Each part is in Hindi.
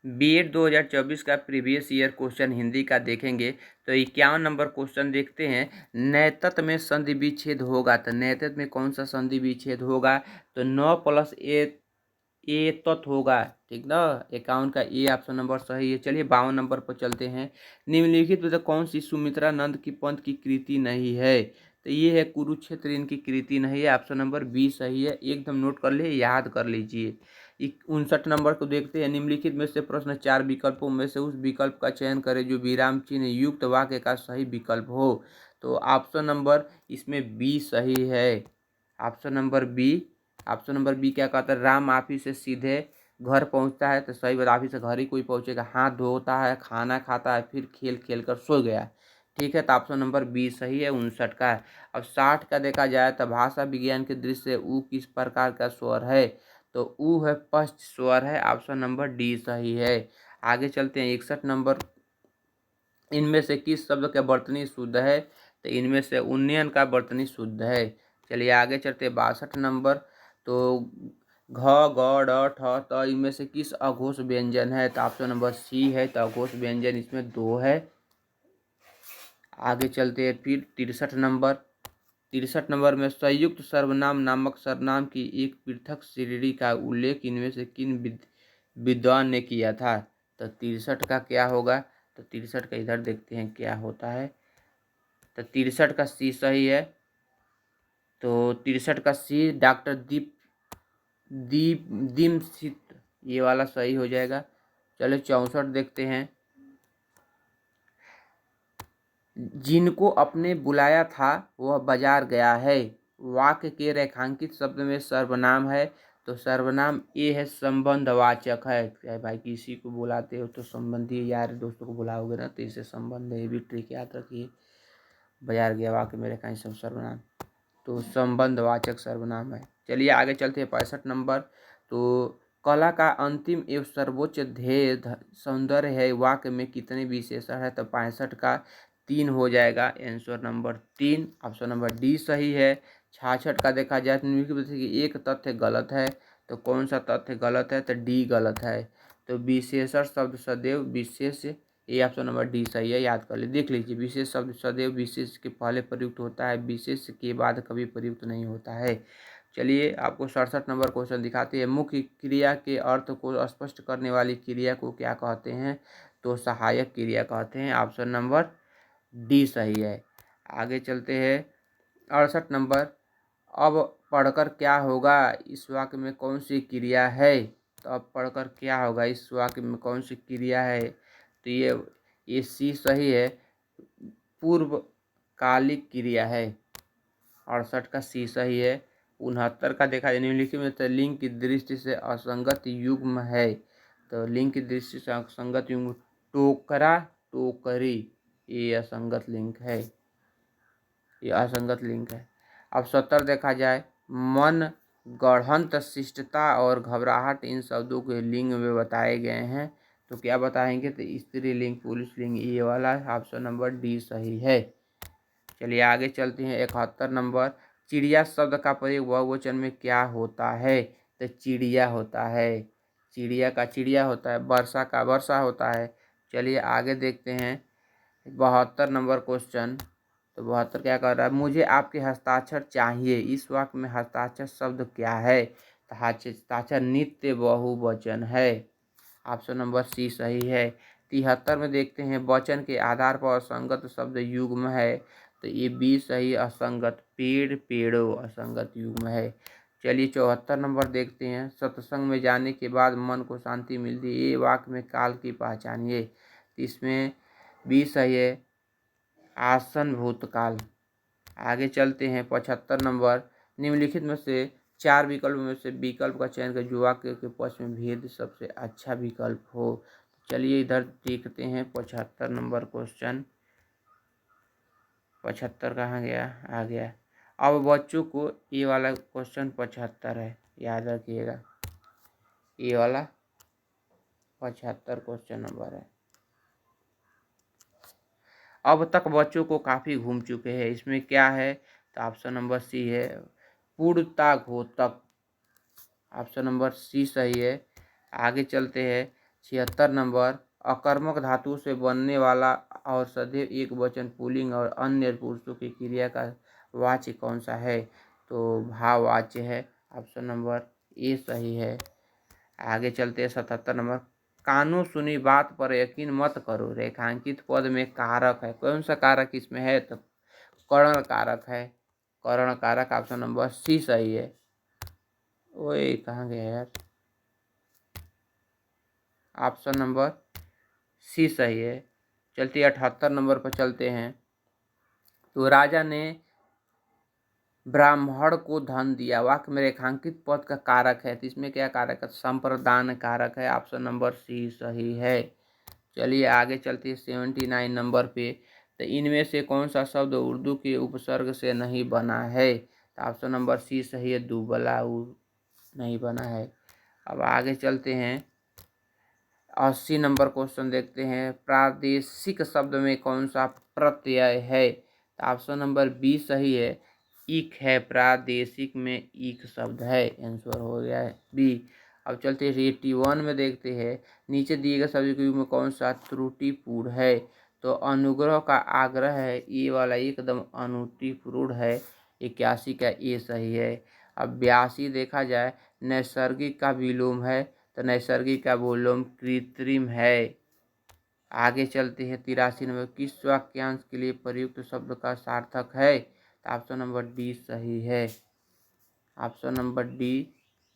बीएड 2024 का प्रीवियस ईयर क्वेश्चन हिंदी का देखेंगे तो 51 नंबर क्वेश्चन देखते हैं। नैतत में संधि विच्छेद होगा, तो नैतत में कौन सा संधि विच्छेद होगा? तो 9 + ए तत् होगा, ठीक ना। 51 का ए ऑप्शन नंबर सही है। चलिए 52 नंबर पर चलते हैं। निम्नलिखित में से कौन सी सुमित्रा नंद की पंत की कृति नहीं है? तो ये है कुरुक्षेत्र, इनकी कृति नहीं है। ऑप्शन नंबर बी सही है, एकदम नोट कर ले, याद कर लीजिए। 59 नंबर को देखते हैं। निम्नलिखित में से प्रश्न 4 विकल्पों में से उस विकल्प का चयन करें जो विराम चिन्ह युक्त वाक्य का सही विकल्प हो। तो ऑप्शन नंबर इसमें बी सही है। Option number B. Option number B क्या कहता है? राम ऑफिस से सीधे घर पहुंचता है, तो सही बात, ऑफिस से घर ही कोई पहुंचेगा। हाथ धोता है, खाना खाता है, फिर खेल खेल कर सो गया। ठीक है, तो ऑप्शन नंबर बी सही है 59 का। अब 60 का देखा जाए तो भाषा विज्ञान के दृष्टि से ऊ किस प्रकार का स्वर है? तो ऊ है पश्च स्वर है। ऑप्शन नंबर डी सही है। आगे चलते हैं 61 नंबर। इनमें से किस शब्द का वर्तनी शुद्ध है? तो इनमें से उन्नयन का वर्तनी शुद्ध है। चलिए आगे चलते हैं 62 नंबर। तो घ ग ड ठ त इनमें से किस अघोष व्यंजन है? तो ऑप्शन नंबर सी है, तो अघोष व्यंजन इसमें 2 है। आगे चलते हैं फिर 63 नंबर। 63 नंबर में संयुक्त सर्वनाम नामक सर्वनाम की एक पृथक श्रेणी का उल्लेख इनमें से किन विद्वान ने किया था? तो 63 का क्या होगा? तो 63 का इधर देखते हैं क्या होता है। तो 63 का सी सही है। तो 63 का सी डॉक्टर दीमसित, ये वाला सही हो जाएगा। चलो 64 देखते हैं। जिनको अपने बुलाया था वह बाजार गया है, वाक्य के रेखांकित शब्द में सर्वनाम है। तो सर्वनाम ए है, संबंधवाचक है। क्या भाई किसी को बुलाते हो तो संबंधी यार दोस्तों को बुलाओगे ना, तो इसे संबंध है, ये भी ट्रिक याद रखिए। बाजार गया वाक्य में रेखांकित सब सर्वनाम, तो संबंधवाचक सर्वनाम है। चलिए आगे चलते हैं 65 नंबर। तो कला का अंतिम एवं सर्वोच्च ध्येय सौंदर्य है, वाक्य में कितने विशेषण है? तो 65 का 3 हो जाएगा। Answer number 3, option number D सही है। 66 का देखा जाए तो एक तथ्य गलत है, तो कौन सा तथ्य गलत है? तो डी गलत है। तो विशेषण शब्द सदैव विशेष, ये ऑप्शन नंबर डी सही है, याद कर ले, देख लीजिए। विशेष शब्द सदैव विशेष के पहले प्रयुक्त होता है, विशेष के बाद कभी प्रयुक्त नहीं होता है। चलिए आपको 67 नंबर क्वेश्चन दिखाते हैं। मुख्य क्रिया के अर्थ को स्पष्ट करने वाली क्रिया को क्या कहते हैं? तो सहायक क्रिया कहते हैं। ऑप्शन नंबर डी सही है। आगे चलते हैं 68 नंबर। अब पढ़कर क्या होगा, इस वाक्य में कौन सी क्रिया है? तो अब पढ़कर क्या होगा, इस वाक्य में कौन सी क्रिया है? तो ये सी सही है, पूर्वकालिक क्रिया है। 68 का सी सही है। 69 का देखा जाए निम्नलिखित में तो लिंग की दृष्टि से असंगत युग्म है। तो लिंग की दृष्टि से असंगत युग्म टोकरा टोकरी, ये असंगत लिंग है, ये असंगत लिंग है। अब 70 देखा जाए, मन गढ़ंत शिष्टता और घबराहट इन शब्दों के लिंग में बताए गए हैं। तो क्या बताएंगे? तो स्त्रीलिंग पुल्लिंग, ये वाला ऑप्शन नंबर डी सही है। चलिए आगे चलते हैं 71 नंबर। चिड़िया शब्द का प्रयोग बहुवचन में क्या होता है? तो चिड़िया होता है। चिड़िया का चिड़िया होता है, वर्षा का वर्षा होता है। चलिए आगे देखते हैं 72 नंबर क्वेश्चन। तो 72 क्या कर रहा है? मुझे आपके हस्ताक्षर चाहिए, इस वाक्य में हस्ताक्षर शब्द क्या है? तो हस्ताक्षर नित्य बहुवचन है। ऑप्शन नंबर सी सही है। 73 में देखते हैं, वचन के आधार पर असंगत शब्द युग्म है। तो ये बी सही, असंगत पेड़ पेड़ों, असंगत युग्म है। चलिए 74 नंबर देखते हैं। सत्संग में जाने के बाद मन को शांति मिलती है, ये वाक्य में काल की पहचानिए। इसमें बी सही है, आसन भूतकाल। आगे चलते हैं 75 नंबर। निम्नलिखित में से 4 विकल्प में से विकल्प का चयन कर जो वाक्य के पक्ष में भेद सबसे अच्छा विकल्प हो। चलिए इधर देखते हैं 75 नंबर क्वेश्चन। 75 कहाँ गया? आ गया। अब बच्चों को ये वाला क्वेश्चन 75 है, याद रखिएगा, ये वाला 75 क्वेश्चन नंबर है। अब तक बच्चों को काफ़ी घूम चुके हैं, इसमें क्या है? तो ऑप्शन नंबर सी है, पूर्णता घोतक। ऑप्शन नंबर सी सही है। आगे चलते हैं 76 नंबर, अकर्मक धातु से बनने वाला और सदैव एक वचन पुल्लिंग और अन्य पुरुषों की क्रिया का वाच्य कौन सा है? तो भाववाच्य है। ऑप्शन नंबर ए सही है। आगे चलते हैं 77 नंबर, कानो सुनी बात पर यकीन मत करो। रेखांकित पद में कारक है, कौन सा कारक इसमें है? तो कर्ण कारक है। कर्ण कारक ऑप्शन नंबर सी सही है। ओए कहाँ गया यार? ऑप्शन नंबर सी सही है। चलते 78 नंबर पर चलते हैं। तो राजा ने ब्राह्मण को धन दिया, वाक्य में रेखांकित पद का कारक है, तो इसमें क्या कारक है? संप्रदान कारक है। ऑप्शन नंबर सी सही है। चलिए आगे चलते हैं 79 नंबर पे। तो इनमें से कौन सा शब्द उर्दू के उपसर्ग से नहीं बना है? तो ऑप्शन नंबर सी सही है, दुबला नहीं बना है। अब आगे चलते हैं 80 नंबर क्वेश्चन देखते हैं। प्रादेशिक शब्द में कौन सा प्रत्यय है? तो ऑप्शन नंबर बी सही है, इक है। प्रादेशिक में इक शब्द है, आंसर हो गया है बी। अब चलते हैं 81 में देखते हैं, नीचे दिए गए सभी के युग में कौन सा त्रुटिपूर्ण है? तो अनुग्रह का आग्रह है, ये वाला एकदम अनुत्रुटिपूर्ण है। 81 का ए सही है। अब 82 देखा जाए, नैसर्गिक का विलोम है, तो नैसर्गिक का विलोम कृत्रिम है। आगे चलते हैं 83 नंबर, किस वाक्यांश के लिए प्रयुक्त शब्द का सार्थक है? तो ऑप्शन नंबर डी सही है। ऑप्शन नंबर डी,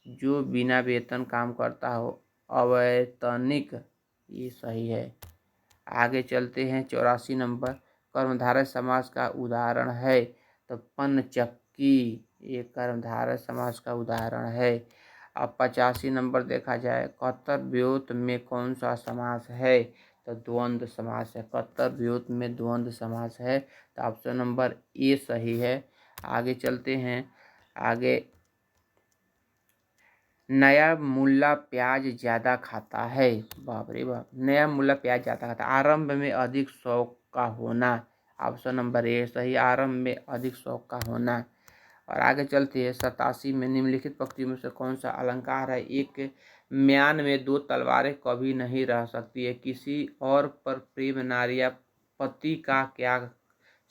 जो बिना वेतन काम करता हो, अवैतनिक, ये सही है। आगे चलते हैं 84 नंबर, कर्मधारय समास का उदाहरण है, तो पनचक्की, ये कर्मधारय समास का उदाहरण है। अब 85 नंबर देखा जाए, कर्तव्योत में कौन सा समास है? तो द्वंद्व समास है। कर्तव्योत में द्वंद्व समास है, तो ऑप्शन नंबर ए सही है। आगे चलते हैं। आगे, नया मुल्ला प्याज ज़्यादा खाता है। बाप रे बाप, नया मुल्ला प्याज ज़्यादा खाता है। आरंभ में अधिक शौक का होना, ऑप्शन नंबर ए सही, आरंभ में अधिक शौक का होना। और आगे चलते हैं 87 में, निम्नलिखित पंक्तियों में से कौन सा अलंकार है? एक म्यान में दो तलवारें कभी नहीं रह सकती है, किसी और पर प्रेम नारिया पति का क्या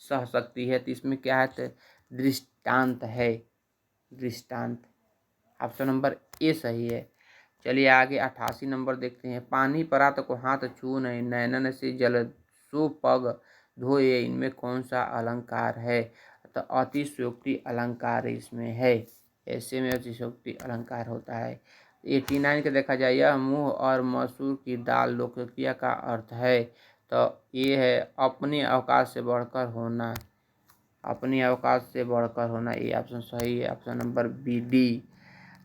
सह सकती है? तो इसमें क्या है? तो दृष्टांत है, दृष्टांत। ऑप्शन नंबर ए सही है। चलिए आगे 88 नंबर देखते हैं, पानी परा को हाथ छू नहीं, नैनन से जल सो पग धोए, इनमें कौन सा अलंकार है? तो अतिशयोक्ति अलंकार इसमें है। ऐसे में अतिशयोक्ति अलंकार होता है। 89 के देखा जाए, यह मुँह और मसूर की दाल लोकप्रिय का अर्थ है, तो ये है अपने अवकाश से बढ़कर होना, अपनी अवकाश से बढ़कर होना, ये ऑप्शन सही है। Option number B D.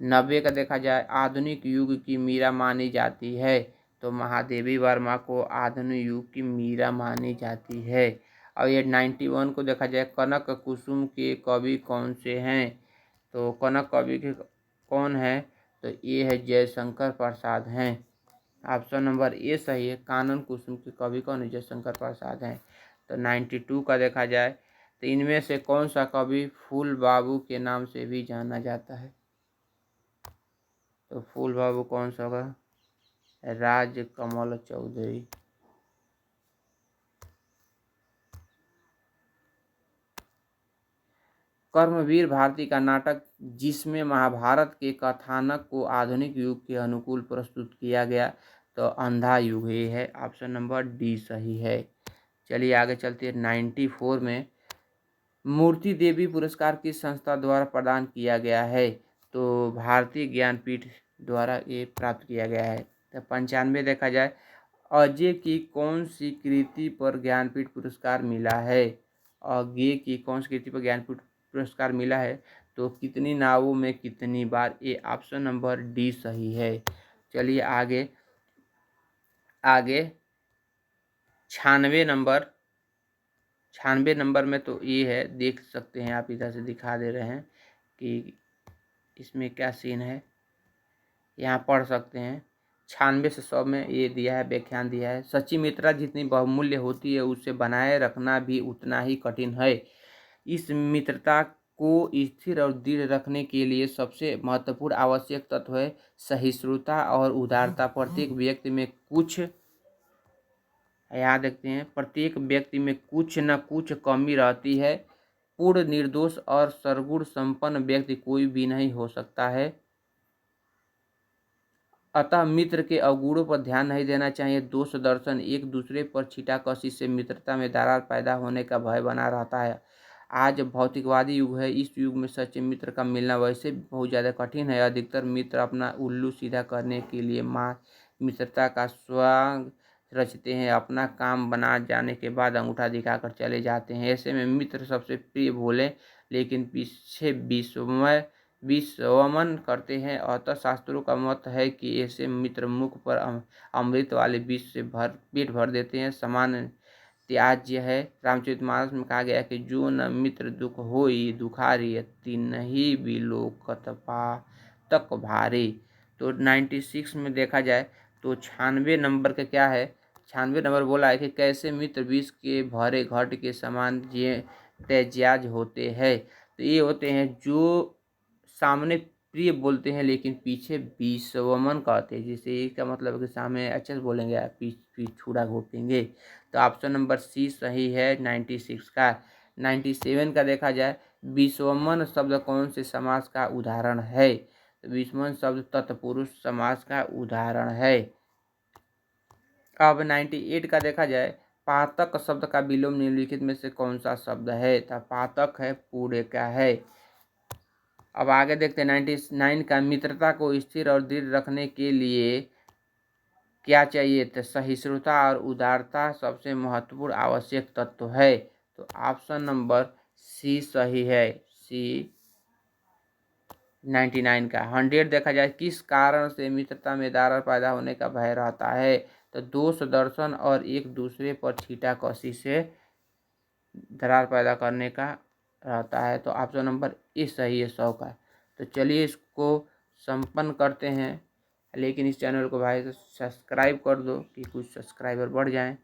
90 का देखा जाए, आधुनिक युग की मीरा मानी जाती है, तो महादेवी वर्मा को आधुनिक युग की मीरा मानी जाती है। और ये 91 को देखा जाए, कनक कुसुम के कवि कौन से हैं? तो कनक कवि के कौन है? तो ये है जयशंकर प्रसाद हैं। ऑप्शन नंबर ए सही है, कानन कुसुम के कवि कौन है? जयशंकर प्रसाद हैं। तो 92 का देखा जाए, तो इनमें से कौन सा कवि फूल बाबू के नाम से भी जाना जाता है? तो फूल बाबू कौन सा होगा? राजकमल चौधरी। कर्मवीर भारती का नाटक जिसमें महाभारत के कथानक को आधुनिक युग के अनुकूल प्रस्तुत किया गया, तो अंधा युग ही है। ऑप्शन नंबर डी सही है। चलिए आगे चलते हैं 94 में, मूर्ति देवी पुरस्कार किस संस्था द्वारा प्रदान किया गया है? तो भारतीय ज्ञानपीठ द्वारा ये प्राप्त किया गया है। तो 95 देखा जाए, अजय की कौन सी कृति पर ज्ञानपीठ पुरस्कार मिला है? अजय की कौन सी कृति पर ज्ञानपीठ पुरस्कार मिला है? तो कितनी नावों में कितनी बार, ये ऑप्शन नंबर डी सही है। चलिए आगे, आगे 96 नंबर में तो ये है, देख सकते हैं आप, इधर से दिखा दे रहे हैं कि इसमें क्या सीन है, यहाँ पढ़ सकते हैं। 96 से 100 में ये दिया है, व्याख्यान दिया है, सच्ची मित्रता जितनी बहुमूल्य होती है, उसे बनाए रखना भी उतना ही कठिन है। इस मित्रता को स्थिर और दृढ़ रखने के लिए सबसे महत्वपूर्ण आवश्यक तत्व है सहिष्णुता और उदारता। प्रत्येक व्यक्ति में कुछ, याद रखते हैं, प्रत्येक व्यक्ति में कुछ न कुछ कमी रहती है। पूर्ण निर्दोष और सर्वगुण संपन्न व्यक्ति कोई भी नहीं हो सकता है। अतः मित्र के अवगुणों पर ध्यान नहीं देना चाहिए। दोष दर्शन, एक दूसरे पर छींटाकशी से मित्रता में दरार पैदा होने का भय बना रहता है। आज भौतिकवादी युग है। इस युग में सच्चे मित्र का मिलना वैसे बहुत ज़्यादा कठिन है। अधिकतर मित्र अपना उल्लू सीधा करने के लिए मित्रता का स्वांग रचते हैं। अपना काम बना जाने के बाद अंगूठा दिखाकर चले जाते हैं। ऐसे में मित्र सबसे प्रिय भोले लेकिन पीछे विषवमन करते हैं। अतः शास्त्रों का मत है कि ऐसे मित्र मुख पर अमृत वाले विष से पेट भर देते हैं, समान त्याज्य है। रामचरितमानस में कहा गया कि जो न मित्र दुख होई दुखारी, तिन्हि बिलोकत पातक भारी। तो 96 में देखा जाए तो 96 नंबर का क्या है, 96 नंबर बोला है कि कैसे मित्र विष के भरे घट के समान त्याज्य होते हैं। तो ये होते हैं जो सामने प्रिय बोलते हैं लेकिन पीछे विषवमन कहते हैं। जिससे इसका मतलब है कि सामने अच्छे से बोलेंगे, पीछे छुरा घोपेंगे। तो ऑप्शन नंबर सी सही है 96 का। 97 का देखा जाए, विषवमन शब्द कौन से समास का उदाहरण है। तो विषवमन शब्द तत्पुरुष समास का उदाहरण है। अब 98 का देखा जाए, पातक शब्द का विलोम निम्नलिखित में से कौन सा शब्द है। तो पातक है, पूरे का है। अब आगे देखते हैं 99 का, मित्रता को स्थिर और दृढ़ रखने के लिए क्या चाहिए। तो सहिष्णुता और उदारता सबसे महत्वपूर्ण आवश्यक तत्व है। तो ऑप्शन नंबर सी सही है। सी 99 का। 100 देखा जाए, किस कारण से मित्रता में दरार पैदा होने का भय रहता है। तो दोष दर्शन और एक दूसरे पर छींटाकशी से दरार पैदा करने का रहता है। तो ऑप्शन नंबर ए सही है 100 का। तो चलिए इसको संपन्न करते हैं। लेकिन इस चैनल को भाई सब्सक्राइब कर दो कि कुछ सब्सक्राइबर बढ़ जाएं।